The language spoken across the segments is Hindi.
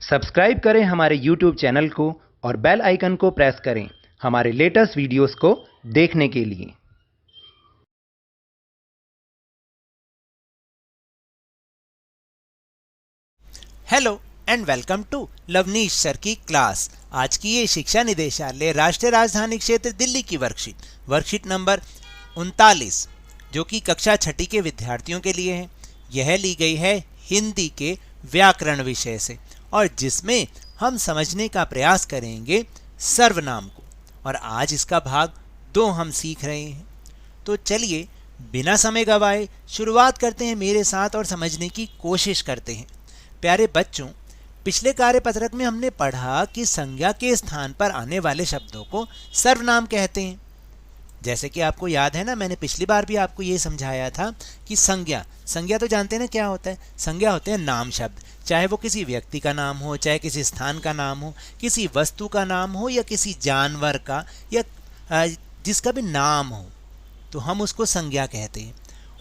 सब्सक्राइब करें हमारे YouTube चैनल को और बेल आइकन को प्रेस करें हमारे लेटेस्ट वीडियोस को देखने के लिए। Hello and welcome to Lavneesh sir की क्लास। आज की ये शिक्षा निदेशालय राष्ट्रीय राजधानी क्षेत्र दिल्ली की वर्कशीट नंबर 39 जो कि कक्षा छठी के विद्यार्थियों के लिए है। यह ली गई है हिंदी के व्याकरण विषय से और जिसमें हम समझने का प्रयास करेंगे सर्वनाम को, और आज इसका भाग 2 हम सीख रहे हैं। तो चलिए बिना समय गवाए शुरुआत करते हैं मेरे साथ और समझने की कोशिश करते हैं। प्यारे बच्चों, पिछले कार्यपत्रक में हमने पढ़ा कि संज्ञा के स्थान पर आने वाले शब्दों को सर्वनाम कहते हैं। जैसे कि आपको याद है ना, मैंने पिछली बार भी आपको ये समझाया था कि संज्ञा तो जानते हैं ना क्या होता है। संज्ञा होते हैं नाम शब्द, चाहे वो किसी व्यक्ति का नाम हो, चाहे किसी स्थान का नाम हो, किसी वस्तु का नाम हो या किसी जानवर का या जिसका भी नाम हो, तो हम उसको संज्ञा कहते हैं।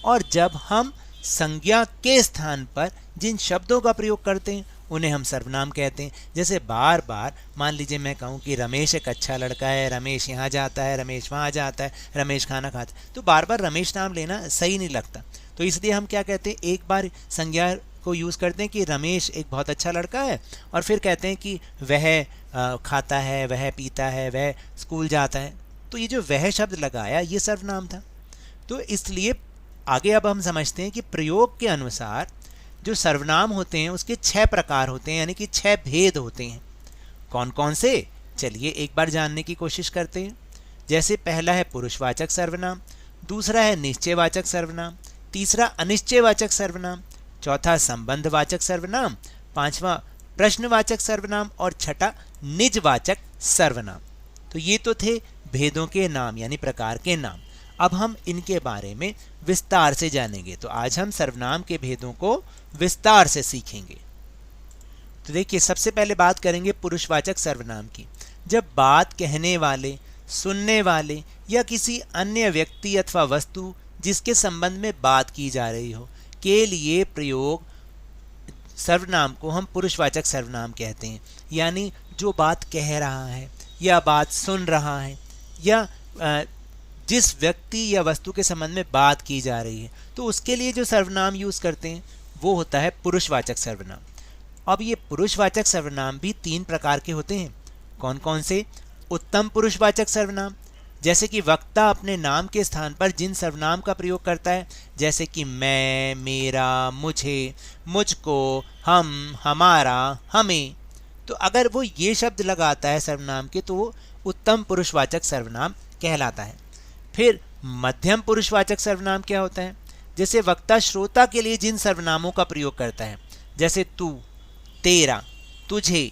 और जब हम संज्ञा के स्थान पर जिन शब्दों का प्रयोग करते हैं उन्हें हम सर्वनाम कहते हैं। जैसे बार बार मान लीजिए मैं कहूँ कि रमेश एक अच्छा लड़का है, रमेश यहाँ जाता है, रमेश वहाँ जाता है, रमेश खाना खाता है, तो बार बार रमेश नाम लेना सही नहीं लगता। तो इसलिए हम क्या कहते हैं, एक बार संज्ञा को यूज़ करते हैं कि रमेश एक बहुत अच्छा लड़का है, और फिर कहते हैं कि वह खाता है, वह पीता है, वह स्कूल जाता है। तो ये जो वह शब्द लगाया ये सर्वनाम था। तो इसलिए आगे अब हम समझते हैं कि प्रयोग के अनुसार जो सर्वनाम होते हैं उसके 6 प्रकार होते हैं, यानी कि 6 भेद होते हैं। कौन कौन से, चलिए एक बार जानने की कोशिश करते हैं। जैसे पहला है पुरुषवाचक सर्वनाम, दूसरा है निश्चयवाचक सर्वनाम, तीसरा अनिश्चयवाचक सर्वनाम, चौथा संबंधवाचक सर्वनाम, पांचवा प्रश्नवाचक सर्वनाम और छठा निजवाचक सर्वनाम। तो ये तो थे भेदों के नाम यानी प्रकार के नाम। अब हम इनके बारे में विस्तार से जानेंगे। तो आज हम सर्वनाम के भेदों को विस्तार से सीखेंगे। तो देखिए, सबसे पहले बात करेंगे पुरुषवाचक सर्वनाम की। जब बात कहने वाले, सुनने वाले या किसी अन्य व्यक्ति अथवा वस्तु जिसके संबंध में बात की जा रही हो के लिए प्रयोग सर्वनाम को हम पुरुषवाचक सर्वनाम कहते हैं। यानी जो बात कह रहा है या बात सुन रहा है या जिस व्यक्ति या वस्तु के संबंध में बात की जा रही है, तो उसके लिए जो सर्वनाम यूज करते हैं वो होता है पुरुषवाचक सर्वनाम। अब ये पुरुषवाचक सर्वनाम भी 3 प्रकार के होते हैं। कौन कौन से? उत्तम पुरुषवाचक सर्वनाम, जैसे कि वक्ता अपने नाम के स्थान पर जिन सर्वनाम का प्रयोग करता है, जैसे कि मैं, मेरा, मुझे, मुझको, हम, हमारा, हमें। तो अगर वो ये शब्द लगाता है सर्वनाम के तो वो उत्तम पुरुषवाचक सर्वनाम कहलाता है। फिर मध्यम पुरुषवाचक सर्वनाम क्या होता है? जैसे वक्ता श्रोता के लिए जिन सर्वनामों का प्रयोग करता है, जैसे तू, तेरा, तुझे,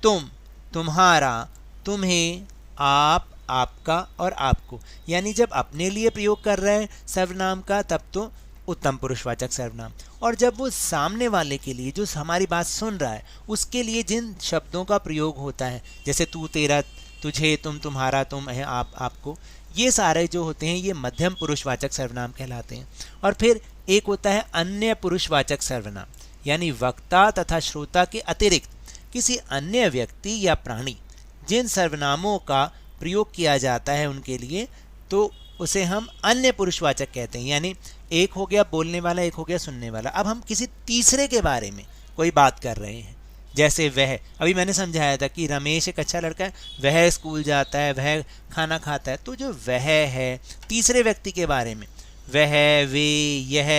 तुम, तुम्हारा, तुम्हें, आप, आपका और आपको। यानी जब अपने लिए प्रयोग कर रहा है सर्वनाम का तब तो उत्तम पुरुषवाचक सर्वनाम, और जब वो सामने वाले के लिए जो हमारी बात सुन रहा है उसके लिए जिन शब्दों का प्रयोग होता है, जैसे तू, तेरा, तुझे, तुम, तुम्हारा, तुम है, आप, आपको, ये सारे जो होते हैं ये मध्यम पुरुषवाचक सर्वनाम कहलाते हैं। और फिर एक होता है अन्य पुरुषवाचक सर्वनाम, यानी वक्ता तथा श्रोता के अतिरिक्त किसी अन्य व्यक्ति या प्राणी जिन सर्वनामों का प्रयोग किया जाता है उनके लिए, तो उसे हम अन्य पुरुषवाचक कहते हैं। यानी एक हो गया बोलने वाला, एक हो गया सुनने वाला। अब हम किसी तीसरे के बारे में कोई बात कर रहे हैं, जैसे वह, अभी मैंने समझाया था कि रमेश एक अच्छा लड़का है, वह स्कूल जाता है, वह खाना खाता है। तो जो वह है तीसरे व्यक्ति के बारे में, वह, वे, यह,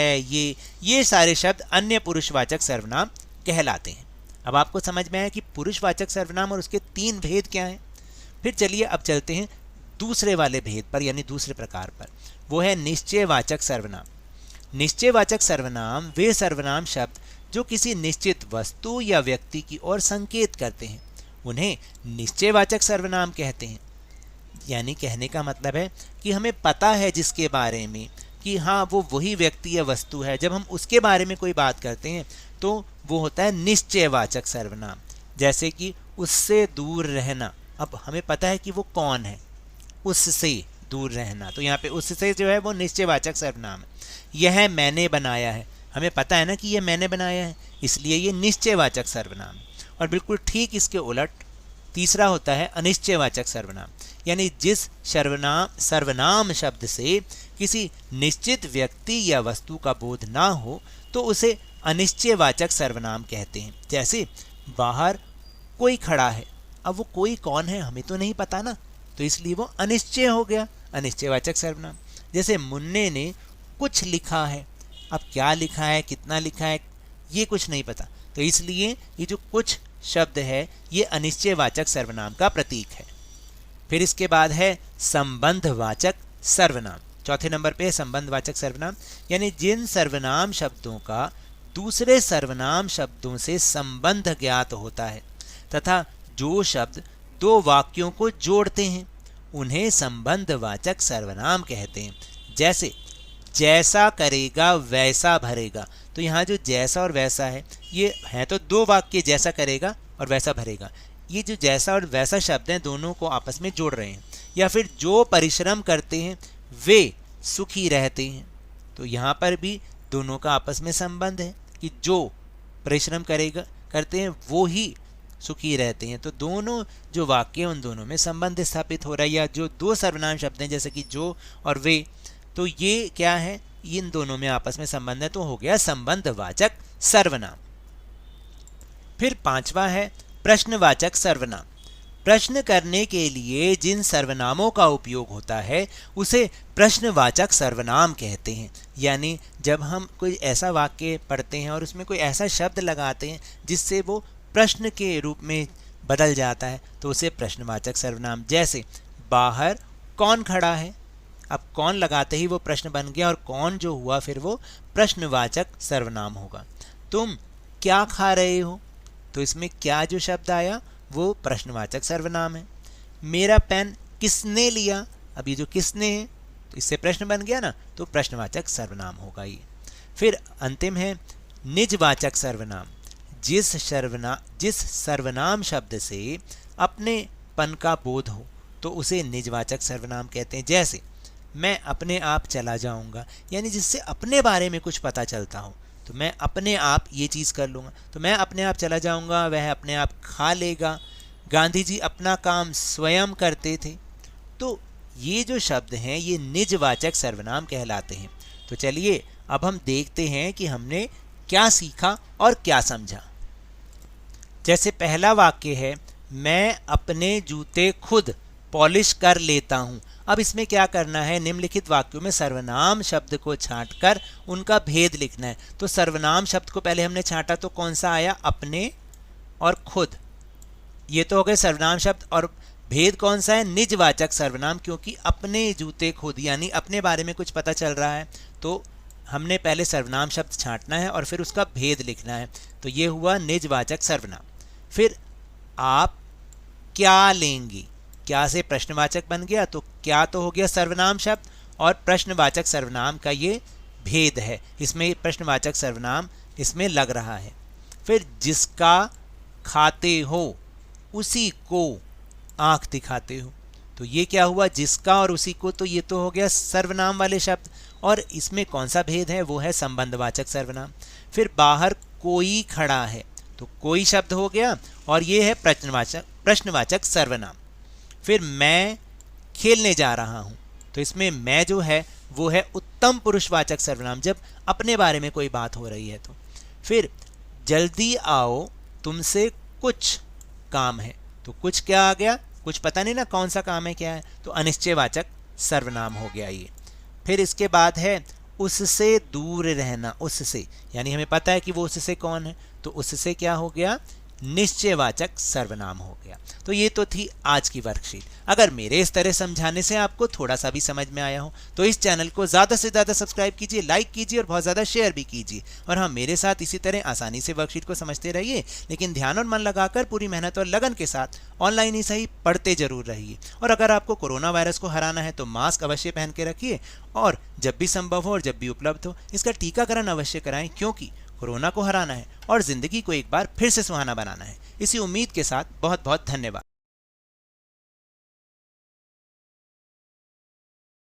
ये सारे शब्द अन्य पुरुषवाचक सर्वनाम कहलाते हैं। अब आपको समझ में आया कि पुरुषवाचक सर्वनाम और उसके 3 भेद क्या हैं। फिर चलिए अब चलते हैं दूसरे वाले भेद पर, यानी दूसरे प्रकार पर। वो है निश्चयवाचक सर्वनाम। निश्चयवाचक सर्वनाम वे सर्वनाम शब्द जो किसी निश्चित वस्तु या व्यक्ति की ओर संकेत करते हैं उन्हें निश्चयवाचक सर्वनाम कहते हैं। यानी कहने का मतलब है कि हमें पता है जिसके बारे में कि हाँ वो वही व्यक्ति या वस्तु है, जब हम उसके बारे में कोई बात करते हैं तो वो होता है निश्चयवाचक सर्वनाम। जैसे कि उससे दूर रहना, अब हमें पता है कि वो कौन है, उससे दूर रहना, तो यहाँ पे उससे जो है वो निश्चयवाचक सर्वनाम है। यह मैंने बनाया है, हमें पता है ना कि ये मैंने बनाया है, इसलिए ये निश्चयवाचक सर्वनाम है। और बिल्कुल ठीक इसके उलट तीसरा होता है अनिश्चयवाचक सर्वनाम, यानी जिस सर्वनाम शब्द से किसी निश्चित व्यक्ति या वस्तु का बोध ना हो तो उसे अनिश्चयवाचक सर्वनाम कहते हैं। जैसे बाहर कोई खड़ा है, अब वो कोई कौन है हमें तो नहीं पता ना, तो इसलिए वो अनिश्चय हो गया, अनिश्चयवाचक सर्वनाम। जैसे मुन्ने ने कुछ लिखा है, अब क्या लिखा है, कितना लिखा है, ये कुछ नहीं पता, तो इसलिए ये जो कुछ शब्द है ये अनिश्चयवाचक सर्वनाम का प्रतीक है। फिर इसके बाद है संबंधवाचक सर्वनाम। चौथे नंबर पे है संबंधवाचक सर्वनाम, यानी जिन सर्वनाम शब्दों का दूसरे सर्वनाम शब्दों से संबंध ज्ञात होता है तथा जो शब्द दो वाक्यों को जोड़ते हैं उन्हें संबंधवाचक सर्वनाम कहते हैं। जैसे जैसा करेगा वैसा भरेगा, तो यहाँ जो जैसा और वैसा है ये है तो दो वाक्य, जैसा करेगा और वैसा भरेगा। ये जो जैसा और वैसा शब्द हैं दोनों को आपस में जोड़ रहे हैं। या फिर जो परिश्रम करते हैं वे सुखी रहते हैं, तो यहाँ पर भी दोनों का आपस में संबंध है कि जो परिश्रम करते हैं वो ही सुखी रहते हैं, तो दोनों जो वाक्य उन दोनों में संबंध स्थापित हो रहा है। या जो दो सर्वनाम शब्द हैं जैसे कि जो और वे, तो ये क्या है, इन दोनों में आपस में संबंध है, तो हो गया संबंधवाचक सर्वनाम। फिर पांचवा है प्रश्नवाचक सर्वनाम। प्रश्न करने के लिए जिन सर्वनामों का उपयोग होता है उसे प्रश्नवाचक सर्वनाम कहते हैं। यानी जब हम कोई ऐसा वाक्य पढ़ते हैं और उसमें कोई ऐसा शब्द लगाते हैं जिससे वो प्रश्न के रूप में बदल जाता है तो उसे प्रश्नवाचक सर्वनाम। जैसे बाहर कौन खड़ा है, अब कौन लगाते ही वो प्रश्न बन गया और कौन जो हुआ फिर वो प्रश्नवाचक सर्वनाम होगा। तुम क्या खा रहे हो, तो इसमें क्या जो शब्द आया वो प्रश्नवाचक सर्वनाम है। मेरा पेन किसने लिया, अब ये जो किसने है तो इससे प्रश्न बन गया ना, तो प्रश्नवाचक सर्वनाम होगा ये। फिर अंतिम है निजवाचक सर्वनाम। जिस सर्वनाम शब्द से अपनेपन का बोध हो तो उसे निजवाचक सर्वनाम कहते हैं। जैसे मैं अपने आप चला जाऊंगा, यानी जिससे अपने बारे में कुछ पता चलता हो, तो मैं अपने आप ये चीज़ कर लूँगा, तो मैं अपने आप चला जाऊंगा, वह अपने आप खा लेगा। गांधी जी अपना काम स्वयं करते थे। तो ये जो शब्द हैं ये निजवाचक सर्वनाम कहलाते हैं। तो चलिए अब हम देखते हैं कि हमने क्या सीखा और क्या समझा। जैसे पहला वाक्य है मैं अपने जूते खुद पॉलिश कर लेता हूँ। अब इसमें क्या करना है, निम्नलिखित वाक्यों में सर्वनाम शब्द को छांटकर उनका भेद लिखना है। तो सर्वनाम शब्द को पहले हमने छांटा तो कौन सा आया, अपने और खुद, ये तो हो गए सर्वनाम शब्द। और भेद कौन सा है, निजवाचक सर्वनाम, क्योंकि अपने जूते खुद यानी अपने बारे में कुछ पता चल रहा है तो हमने पहले सर्वनाम शब्द छांटना है और फिर उसका भेद लिखना है, तो ये हुआ निजवाचक सर्वनाम। फिर आप क्या लेंगे, क्या से प्रश्नवाचक बन गया, तो क्या तो हो गया सर्वनाम शब्द और प्रश्नवाचक सर्वनाम का ये भेद है, इसमें प्रश्नवाचक सर्वनाम इसमें लग रहा है। फिर जिसका खाते हो उसी को आंख दिखाते हो, तो ये क्या हुआ, जिसका और उसी को, तो ये तो हो गया सर्वनाम वाले शब्द और इसमें कौन सा भेद है, वो है संबंधवाचक सर्वनाम। फिर बाहर कोई खड़ा है, तो कोई शब्द हो गया और ये है प्रश्नवाचक सर्वनाम। फिर मैं खेलने जा रहा हूँ, तो इसमें मैं जो है वो है उत्तम पुरुषवाचक सर्वनाम, जब अपने बारे में कोई बात हो रही है तो। फिर जल्दी आओ तुमसे कुछ काम है, तो कुछ क्या आ गया, कुछ पता नहीं ना कौन सा काम है क्या है, तो अनिश्चयवाचक सर्वनाम हो गया ये। फिर इसके बाद है उससे दूर रहना, उससे यानी हमें पता है कि वो उससे कौन है, तो उससे क्या हो गया, निश्चयवाचक सर्वनाम हो गया। तो ये तो थी आज की वर्कशीट। अगर मेरे इस तरह समझाने से आपको थोड़ा सा भी समझ में आया हो तो इस चैनल को ज़्यादा से ज़्यादा सब्सक्राइब कीजिए, लाइक कीजिए और बहुत ज़्यादा शेयर भी कीजिए। और हाँ, मेरे साथ इसी तरह आसानी से वर्कशीट को समझते रहिए, लेकिन ध्यान और मन लगाकर पूरी मेहनत और लगन के साथ ऑनलाइन ही सही पढ़ते जरूर रहिए। और अगर आपको कोरोना वायरस को हराना है तो मास्क अवश्य पहन के रखिए और जब भी संभव हो और जब भी उपलब्ध हो इसका टीकाकरण अवश्य कराएं, क्योंकि कोरोना को हराना है और ज़िंदगी को एक बार फिर से सुहाना बनाना है। इसी उम्मीद के साथ बहुत बहुत धन्यवाद।